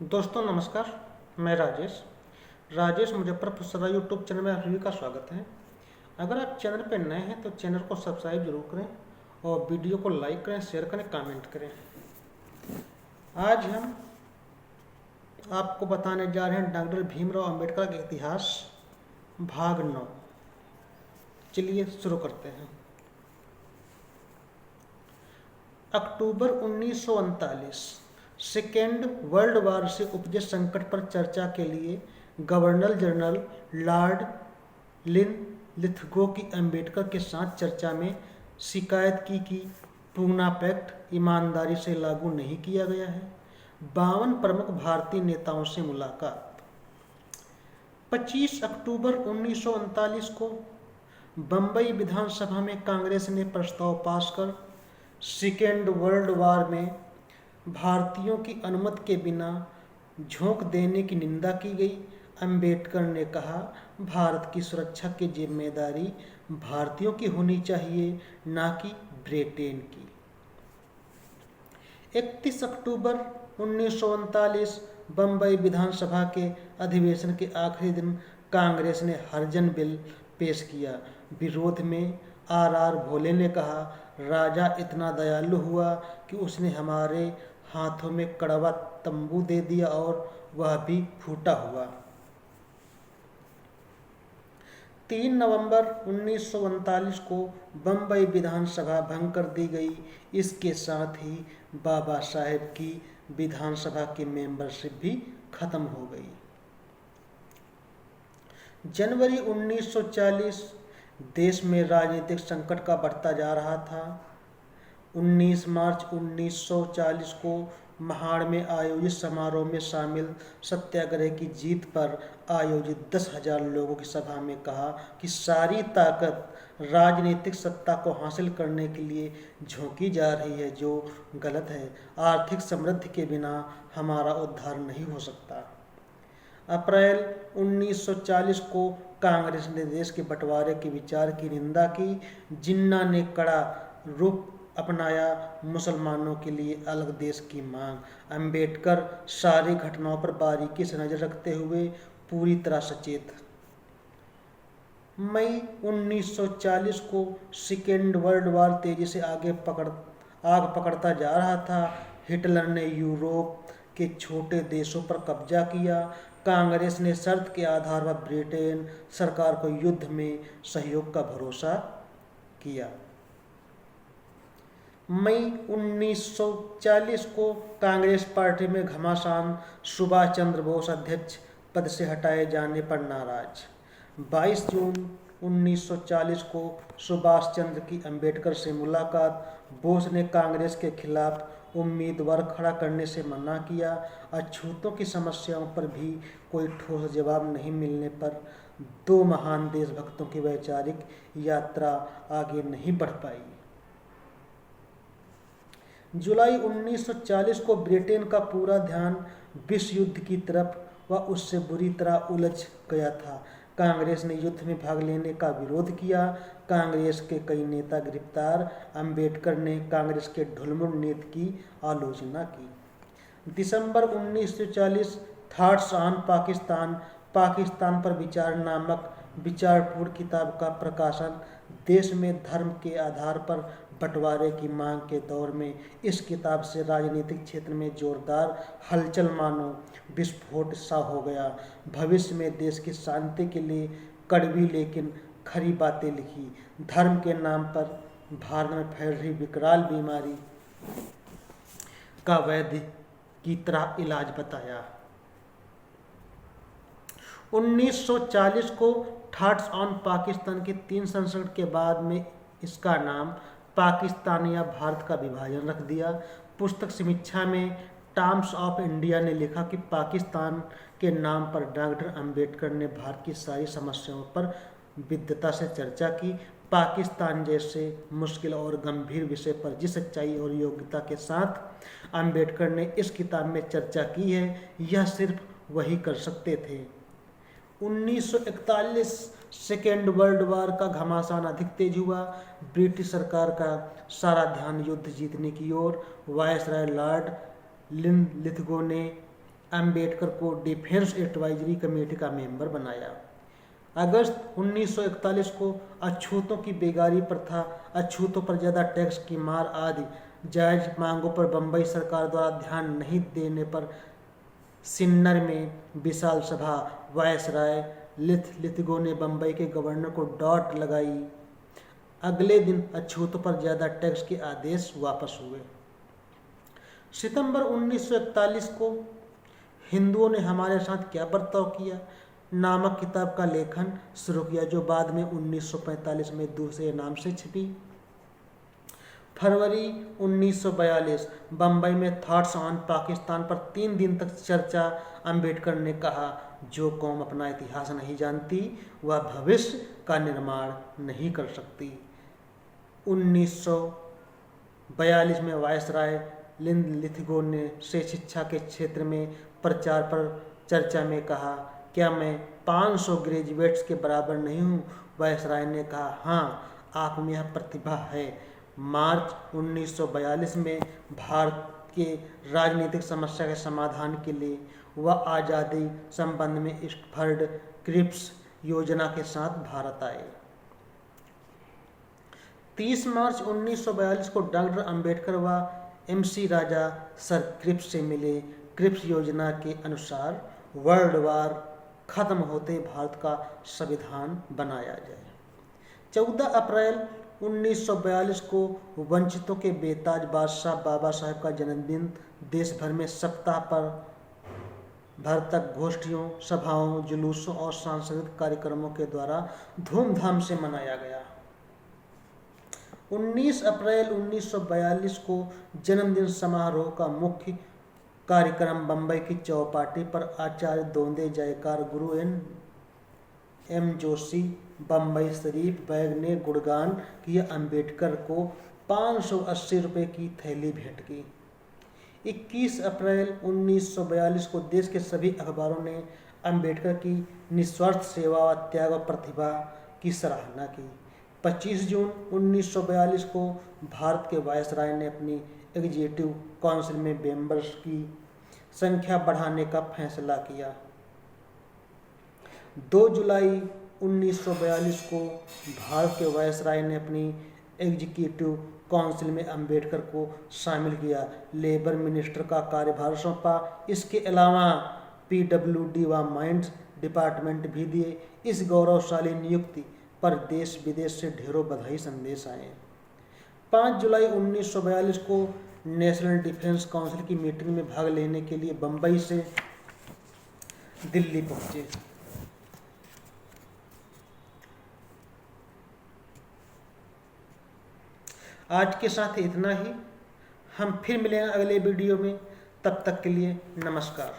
दोस्तों नमस्कार। मैं राजेश मुजफ्फरपुर सदा यूट्यूब चैनल में आप सभी का स्वागत है। अगर आप चैनल पर नए हैं तो चैनल को सब्सक्राइब जरूर करें और वीडियो को लाइक करें, शेयर करें, कमेंट करें। आज हम आपको बताने जा रहे हैं डॉक्टर भीमराव अंबेडकर का इतिहास भाग 9। चलिए शुरू करते हैं। अक्टूबर 1939 सेकेंड वर्ल्ड वार से उपजे संकट पर चर्चा के लिए गवर्नर जनरल लॉर्ड लिथगो की अंबेडकर के साथ चर्चा में शिकायत की कि पूना पैक्ट ईमानदारी से लागू नहीं किया गया है। 52 प्रमुख भारतीय नेताओं से मुलाकात। 25 अक्टूबर 1939 को बम्बई विधानसभा में कांग्रेस ने प्रस्ताव पास कर सेकेंड वर्ल्ड वार में भारतीयों की अनुमति के बिना झोंक देने की निंदा की गई। अंबेडकर ने कहा, भारत की सुरक्षा की जिम्मेदारी भारतीयों की होनी चाहिए, न कि ब्रिटेन की। 31 अक्टूबर 1939 बम्बई विधानसभा के अधिवेशन के आखिरी दिन कांग्रेस ने हरिजन बिल पेश किया। विरोध में आर भोले ने कहा, राजा इतना दयालु हुआ कि उसने हमारे हाथों में कड़वा तंबू दे दिया और वह भी फूटा हुआ। 3 नवंबर 1939 को बम्बई विधानसभा भंग कर दी गई। इसके साथ ही बाबा साहेब की विधानसभा की मेंबरशिप भी खत्म हो गई। जनवरी 1940 देश में राजनीतिक संकट का बढ़ता जा रहा था। 19 मार्च 1940 को महाड़ में आयोजित समारोह में शामिल सत्याग्रह की जीत पर आयोजित 10,000 लोगों की सभा में कहा कि सारी ताकत राजनीतिक सत्ता को हासिल करने के लिए झोंकी जा रही है, जो गलत है। आर्थिक समृद्धि के बिना हमारा उद्धार नहीं हो सकता। अप्रैल 1940 को कांग्रेस ने देश के बंटवारे के विचार की निंदा की। जिन्ना ने कड़ा रूप अपनाया, मुसलमानों के लिए अलग देश की मांग। अंबेडकर सारी घटनाओं पर बारीकी से नजर रखते हुए पूरी तरह सचेत। मई 1940 को सेकेंड वर्ल्ड वार तेजी से आग पकड़ता जा रहा था। हिटलर ने यूरोप के छोटे देशों पर कब्जा किया। कांग्रेस ने शर्त के आधार पर ब्रिटेन सरकार को युद्ध में सहयोग का भरोसा किया। मई 1940 को कांग्रेस पार्टी में घमासान। सुभाष चंद्र बोस अध्यक्ष पद से हटाए जाने पर नाराज। 22 जून 1940 को सुभाष चंद्र की अंबेडकर से मुलाकात। बोस ने कांग्रेस के खिलाफ उम्मीदवार खड़ा करने से मना किया। अछूतों की समस्याओं पर भी कोई ठोस जवाब नहीं मिलने पर दो महान देशभक्तों की वैचारिक यात्रा आगे नहीं बढ़ पाई। जुलाई 1940 को ब्रिटेन का पूरा ध्यान विश्व युद्ध की तरफ व उससे बुरी तरह उलझ गया था। कांग्रेस ने युद्ध में भाग लेने का विरोध किया। कांग्रेस के कई नेता गिरफ्तार। अंबेडकर ने कांग्रेस के ढुलमुल नीति की आलोचना की। दिसंबर 1940 थॉट्स ऑन पाकिस्तान पर विचार नामक विचारपूर्ण किताब का प्रकाशन। देश में धर्म के आधार पर बंटवारे की मांग के दौर में इस किताब से राजनीतिक क्षेत्र में जोरदार हलचल मानो विस्फोट सा हो गया। भविष्य में देश की शांति के लिए कड़वी लेकिन खरी बातें लिखी। धर्म के नाम पर भारत में फैल रही विकराल बीमारी का वैद्य की तरह इलाज बताया। 1940 को थॉट्स ऑन पाकिस्तान के 3 संस्करण के बाद में इसका नाम पाकिस्तान या भारत का विभाजन रख दिया। पुस्तक समीक्षा में टाइम्स ऑफ इंडिया ने लिखा कि पाकिस्तान के नाम पर डॉक्टर अंबेडकर ने भारत की सारी समस्याओं पर विद्वता से चर्चा की। पाकिस्तान जैसे मुश्किल और गंभीर विषय पर जिस सच्चाई और योग्यता के साथ अंबेडकर ने इस किताब में चर्चा की है, यह सिर्फ वही कर सकते थे। 1941 सेकेंड वर्ल्ड वार का घमासान अधिक तेज हुआ। ब्रिटिश सरकार का सारा ध्यान युद्ध जीतने की ओर। वायसराय लॉर्ड लिथगो ने अंबेडकर को डिफेंस एडवाइजरी कमेटी का मेंबर बनाया। अगस्त 1941 को अछूतों की बेगारी प्रथा, अछूतों पर ज़्यादा टैक्स की मार आदि जायज़ मांगों पर बम्बई सरकार द्वारा ध्यान नहीं देने पर सिन्नर में विशाल सभा, वायसराय लिथगो ने बम्बई के गवर्नर को डांट लगाई। अगले दिन अछूतों पर ज़्यादा टैक्स के आदेश वापस हुए। सितंबर 1941 को हिंदुओं ने हमारे साथ क्या बर्ताव किया नामक किताब का लेखन शुरू किया, जो बाद में 1945 में दूसरे नाम से छपी। फरवरी 1942 बम्बई में थॉट्स ऑन पाकिस्तान पर 3 दिन तक चर्चा। अंबेडकर ने कहा, जो कौम अपना इतिहास नहीं जानती वह भविष्य का निर्माण नहीं कर सकती। 1942 में वायसराय लिथगो ने से शिक्षा के क्षेत्र में प्रचार पर चर्चा में कहा, क्या मैं 500 ग्रेजुएट्स के बराबर नहीं हूँ? वायसराय ने कहा, हाँ, आप में यह प्रतिभा है। मार्च 1942 में भारत के राजनीतिक समस्या के समाधान के लिए वह आज़ादी संबंध में स्टफर्ड क्रिप्स योजना के साथ भारत आए। 30 मार्च 1942 को डॉक्टर अंबेडकर व MC राजा सर क्रिप्स से मिले। क्रिप्स योजना के अनुसार वर्ल्ड वार खत्म होते भारत का संविधान बनाया जाए। 14 अप्रैल 1942 को वंचितों के बेताज बादशाह बाबा साहेब का जन्मदिन देश भर में सप्ताह भर तक गोष्ठियों, सभाओं, जुलूसों और सांस्कृतिक कार्यक्रमों के द्वारा धूमधाम से मनाया गया। 19 अप्रैल 1942 को जन्मदिन समारोह का मुख्य कार्यक्रम बम्बई की चौपाटी पर आचार्य दोंदे जयकार गुरु M जोशी बम्बई शरीफ बैग ने गुणगान किया। अंबेडकर को 580 रुपये की थैली भेंट की। 21 अप्रैल 1942 को देश के सभी अखबारों ने अंबेडकर की निस्वार्थ सेवा व त्याग व प्रतिभा की सराहना की। 25 जून 1942 को भारत के वायसराय ने अपनी एग्जीक्यूटिव काउंसिल में मेंबर्स की संख्या बढ़ाने का फैसला किया। 2 जुलाई 1942 को भारत के वायसराय ने अपनी एग्जीक्यूटिव काउंसिल में अंबेडकर को शामिल किया, लेबर मिनिस्टर का कार्यभार सौंपा। इसके अलावा PWD व माइंस डिपार्टमेंट भी दिए। इस गौरवशाली नियुक्ति पर देश विदेश से ढेरों बधाई संदेश आए। 5 जुलाई 1942 को नेशनल डिफेंस काउंसिल की मीटिंग में भाग लेने के लिए बम्बई से दिल्ली पहुंचे। आज के साथ इतना ही। हम फिर मिलेंगे अगले वीडियो में। तब तक के लिए नमस्कार।